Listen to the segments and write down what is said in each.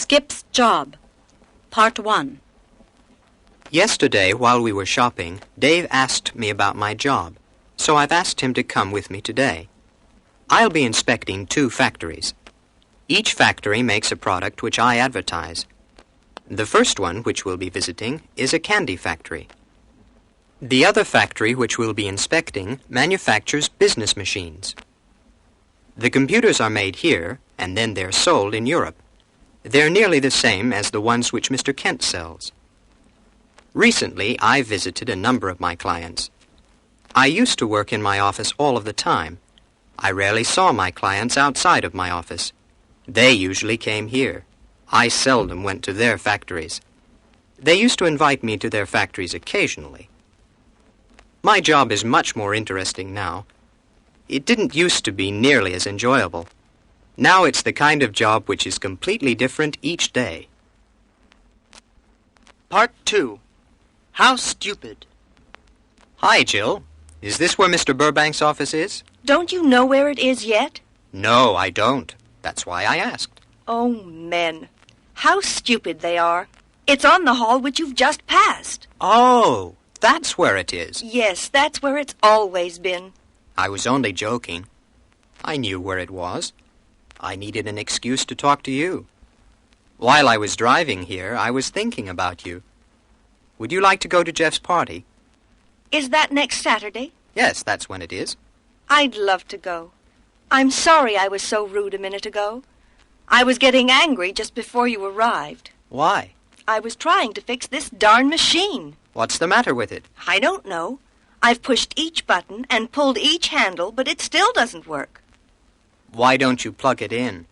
Skip's Job, Part 1. Yesterday, while we were shopping, Dave asked me about my job, so I've asked him to come with me today. I'll be inspecting 2 factories. Each factory makes a product which I advertise. The first one, which we'll be visiting, is a candy factory. The other factory, which we'll be inspecting, manufactures business machines. The computers are made here, and then they're sold in Europe. They're nearly the same as the ones which Mr. Kent sells. Recently, I visited a number of my clients. I used to work in my office all of the time. I rarely saw my clients outside of my office. They usually came here. I seldom went to their factories. They used to invite me to their factories occasionally. My job is much more interesting now. It didn't used to be nearly as enjoyable. Now it's the kind of job which is completely different each day. Part 2. How stupid. Hi, Jill. Is this where Mr. Burbank's office is? Don't you know where it is yet? No, I don't. That's why I asked. Oh, men. How stupid they are. It's on the hall which you've just passed. Oh, that's where it is. Yes, that's where it's always been. I was only joking. I knew where it was. I needed an excuse to talk to you. While I was driving here, I was thinking about you. Would you like to go to Jeff's party? Is that next Saturday? Yes, that's when it is. I'd love to go. I'm sorry I was so rude a minute ago. I was getting angry just before you arrived. Why? I was trying to fix this darn machine. What's the matter with it? I don't know. I've pushed each button and pulled each handle, but it still doesn't work. Why don't you plug it in?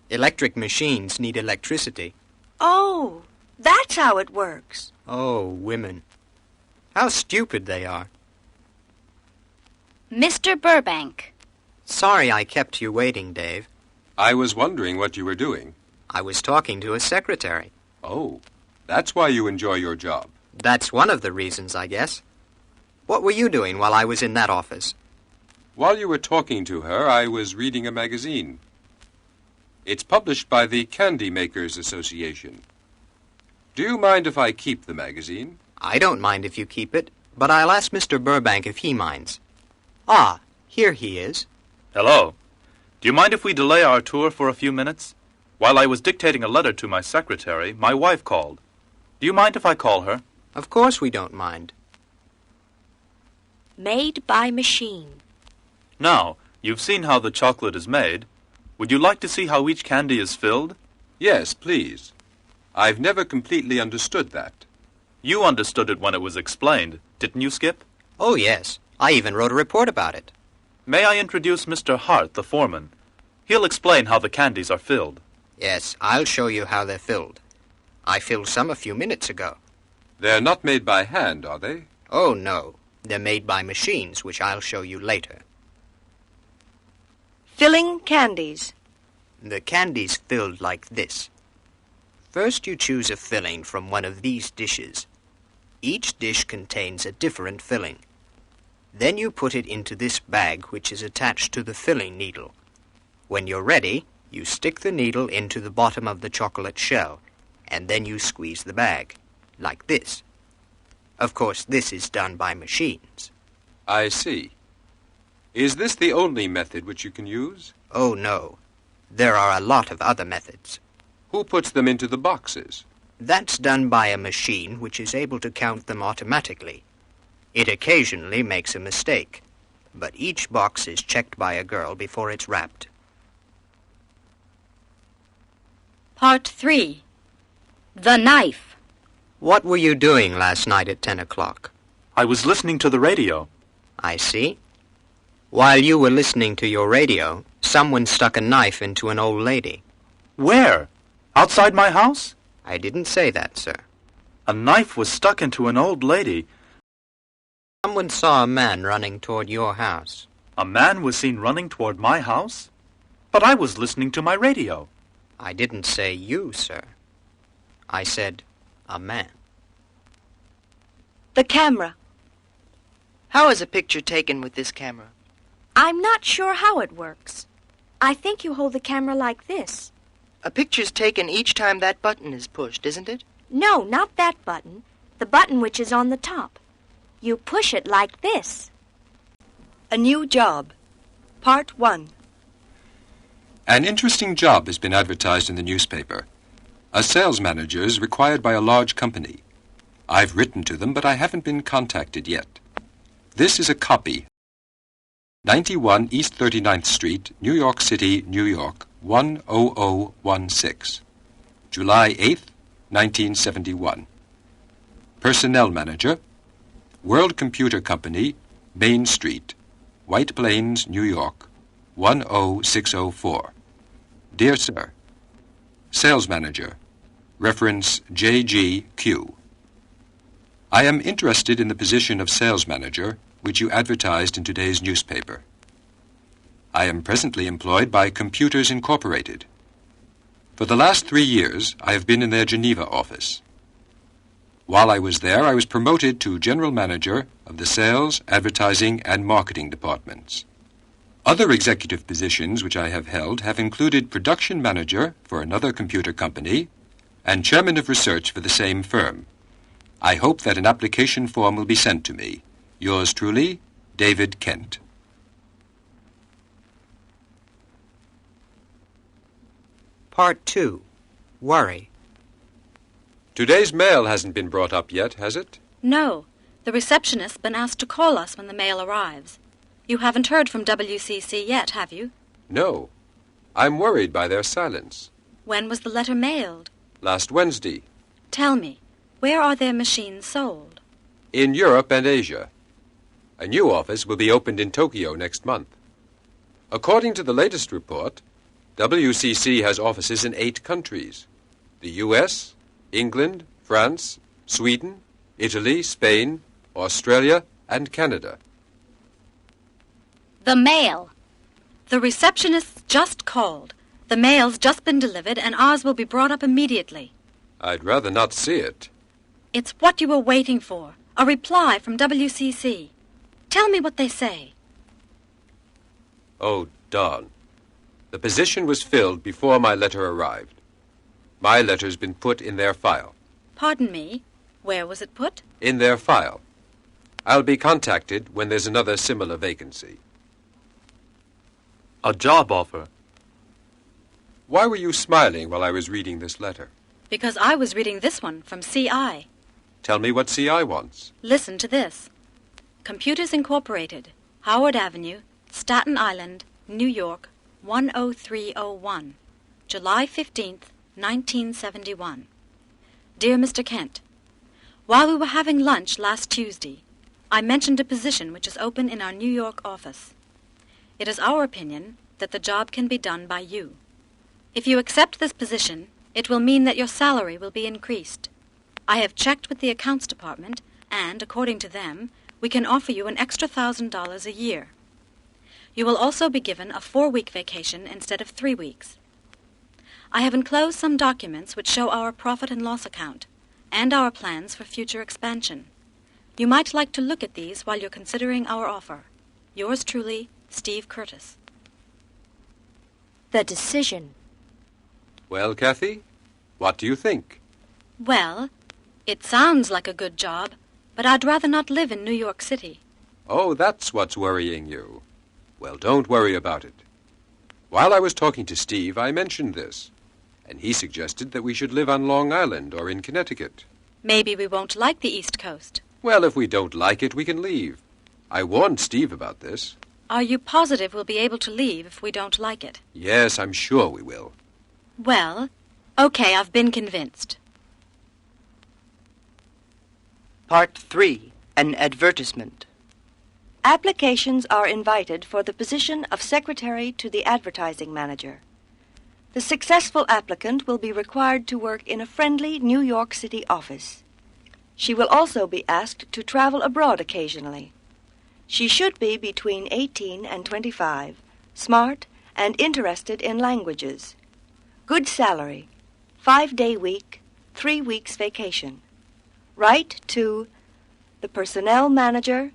Electric machines need electricity. Oh, that's how it works. Oh, women. How stupid they are. Mr. Burbank. Sorry I kept you waiting, Dave. I was wondering what you were doing. I was talking to a secretary. Oh, that's why you enjoy your job. That's one of the reasons, I guess. What were you doing while I was in that office? While you were talking to her, I was reading a magazine. It's published by the Candy Makers Association. Do you mind if I keep the magazine? I don't mind if you keep it, but I'll ask Mr. Burbank if he minds. Ah, here he is. Hello. Do you mind if we delay our tour for a few minutes? While I was dictating a letter to my secretary, my wife called. Do you mind if I call her? Of course we don't mind. Made by machine. Now, you've seen how the chocolate is made. Would you like to see how each candy is filled? Yes, please. I've never completely understood that. You understood it when it was explained, didn't you, Skip? Oh, yes. I even wrote a report about it. May I introduce Mr. Hart, the foreman? He'll explain how the candies are filled. Yes, I'll show you how they're filled. I filled some a few minutes ago. They're not made by hand, are they? Oh, no. They're made by machines, which I'll show you later. Filling candies. The candy's filled like this. First you choose a filling from one of these dishes. Each dish contains a different filling. Then you put it into this bag, which is attached to the filling needle. When you're ready, you stick the needle into the bottom of the chocolate shell, and then you squeeze the bag, like this. Of course, this is done by machines. I see. Is this the only method which you can use? Oh, no. There are a lot of other methods. Who puts them into the boxes? That's done by a machine which is able to count them automatically. It occasionally makes a mistake, but each box is checked by a girl before it's wrapped. Part 3. The knife. What were you doing last night at 10 o'clock? I was listening to the radio. I see. While you were listening to your radio, someone stuck a knife into an old lady. Where? Outside my house? I didn't say that, sir. A knife was stuck into an old lady. Someone saw a man running toward your house. A man was seen running toward my house? But I was listening to my radio. I didn't say you, sir. I said a man. The camera. How is a picture taken with this camera? I'm not sure how it works. I think you hold the camera like this. A picture's taken each time that button is pushed, isn't it? No, not that button. The button which is on the top. You push it like this. A new job. Part 1. An interesting job has been advertised in the newspaper. A sales manager is required by a large company. I've written to them, but I haven't been contacted yet. This is a copy. 91 East 39th Street, New York City, New York, 10016. July 8th, 1971. Personnel Manager, World Computer Company, Main Street, White Plains, New York, 10604. Dear Sir, Sales Manager, reference JGQ. I am interested in the position of Sales Manager, which you advertised in today's newspaper. I am presently employed by Computers Incorporated. For the last 3 years, I have been in their Geneva office. While I was there, I was promoted to General Manager of the Sales, Advertising, and Marketing departments. Other executive positions which I have held have included Production Manager for another computer company and Chairman of Research for the same firm. I hope that an application form will be sent to me. Yours truly, David Kent. Part 2. Worry. Today's mail hasn't been brought up yet, has it? No. The receptionist's been asked to call us when the mail arrives. You haven't heard from WCC yet, have you? No. I'm worried by their silence. When was the letter mailed? Last Wednesday. Tell me, where are their machines sold? In Europe and Asia. A new office will be opened in Tokyo next month. According to the latest report, WCC has offices in 8 countries. The U.S., England, France, Sweden, Italy, Spain, Australia, and Canada. The mail. The receptionist's just called. The mail's just been delivered, and ours will be brought up immediately. I'd rather not see it. It's what you were waiting for. A reply from WCC. Tell me what they say. Oh, darn. The position was filled before my letter arrived. My letter's been put in their file. Pardon me? Where was it put? In their file. I'll be contacted when there's another similar vacancy. A job offer. Why were you smiling while I was reading this letter? Because I was reading this one from CI. Tell me what CI wants. Listen to this. Computers Incorporated, Howard Avenue, Staten Island, New York, 10301, July 15th, 1971. Dear Mr. Kent, while we were having lunch last Tuesday, I mentioned a position which is open in our New York office. It is our opinion that the job can be done by you. If you accept this position, it will mean that your salary will be increased. I have checked with the accounts department, and, according to them, we can offer you an extra $1,000 a year. You will also be given a 4-week vacation instead of 3 weeks. I have enclosed some documents which show our profit and loss account, and our plans for future expansion. You might like to look at these while you're considering our offer. Yours truly, Steve Curtis. The decision. Well, Kathy, what do you think? Well, it sounds like a good job, but I'd rather not live in New York City. Oh, that's what's worrying you. Well, don't worry about it. While I was talking to Steve, I mentioned this, and he suggested that we should live on Long Island or in Connecticut. Maybe we won't like the East Coast. Well, if we don't like it, we can leave. I warned Steve about this. Are you positive we'll be able to leave if we don't like it? Yes, I'm sure we will. Well, okay, I've been convinced. Part 3. An advertisement. Applications are invited for the position of secretary to the advertising manager. The successful applicant will be required to work in a friendly New York City office. She will also be asked to travel abroad occasionally. She should be between 18 and 25, smart, and interested in languages. Good salary, 5-day week, 3 weeks vacation. Write to the Personnel Manager,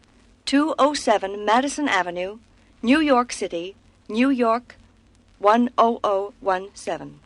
207 Madison Avenue, New York City, New York, 10017.